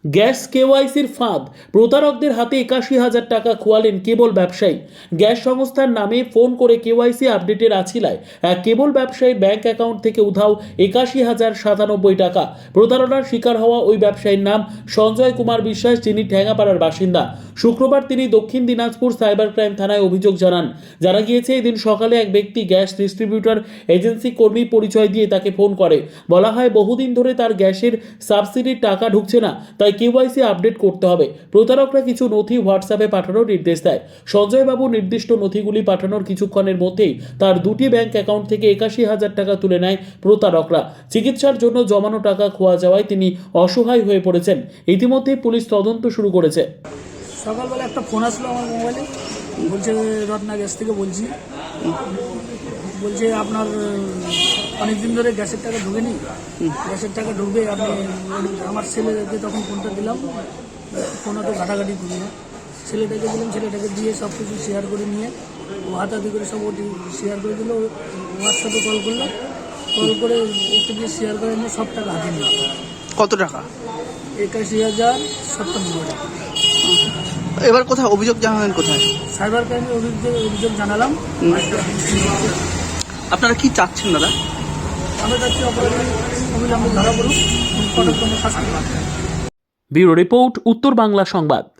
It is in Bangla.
গ্যাস কেওয়াইসির ফাঁদ, প্রতারকদের হাতে ৮১,০০০ টাকা খোয়ালেন কেবল ব্যবসায়ী। গ্যাস সংস্থার নামে ফোন করে কেওয়াইসি আপডেটের আছিলায় এক কেবল ব্যবসায়ীর ব্যাংক অ্যাকাউন্ট থেকে উধাও ৮১,০৯৭ টাকা। প্রতারণার শিকার হওয়া ওই ব্যবসায়ীর নাম সঞ্জয় কুমার বিশ্বাস, যিনি ঠ্যাঙাপাড়ার বাসিন্দা। শুক্রবার তিনি দক্ষিণ দিনাজপুর সাইবার ক্রাইম থানায় অভিযোগ জানান। জানা গিয়েছে, এদিন সকালে এক ব্যক্তি গ্যাস ডিস্ট্রিবিউটর এজেন্সি কর্মী পরিচয় দিয়ে তাকে ফোন করে। বলা হয়, বহুদিন ধরে তার গ্যাসের সাবসিডির টাকা ঢুকছে না, তাই কেওয়াইসি আপডেট করতে হবে। প্রতারকরা কিছু নথি হোয়াটসঅ্যাপে পাঠানোর নির্দেশ দেয়। সঞ্জয়বাবু নির্দিষ্ট নথিগুলি পাঠানোর কিছুক্ষণের মধ্যেই তার দুটি ব্যাংক অ্যাকাউন্ট থেকে ৮১,০০০ টাকা তুলে নেয় প্রতারকরা। চিকিৎসার জন্য জমানো টাকা খোয়া যাওয়ায় তিনি অসহায় হয়ে পড়েছেন। ইতিমধ্যেই পুলিশ তদন্ত শুরু করেছে। সকালবেলা একটা ফোন আসলো আমার মোবাইলে, বলছে রত্না গ্যাস থেকে বলছি, বলছে আপনার অনেকদিন ধরে গ্যাসের টাকা ঢুকেনি, গ্যাসের টাকা ঢুকবে আপনি। আমার ছেলেকে তখন ফোনটা দিলাম, ফোন তো ঘাটাঘাটি করি না, ছেলেটাকে দিলাম, ছেলেটাকে দিয়ে সব কিছু শেয়ার করে নিয়ে ও হাতাহাতি করে সব ওটি শেয়ার করে দিল। হোয়াটসঅ্যাপে কল করলো, কল করে ওকে দিয়ে শেয়ার করে নিয়ে সব টাকা হাতে নিল। কত টাকা? ৮১,০৯৭ টাকা। এবার কোথায় অভিযোগ জানালেন? কোথায়? সাইবার ক্রাইমে অভিযোগ জানালাম। আপনারা কি চাচ্ছেন দাদা? আমরা চাচ্ছি অপরাধী অবিলম্বে ধরা পড়ুক, কঠোরতম শাস্তি পাক। ব্যুরো রিপোর্ট, উত্তর বাংলা সংবাদ।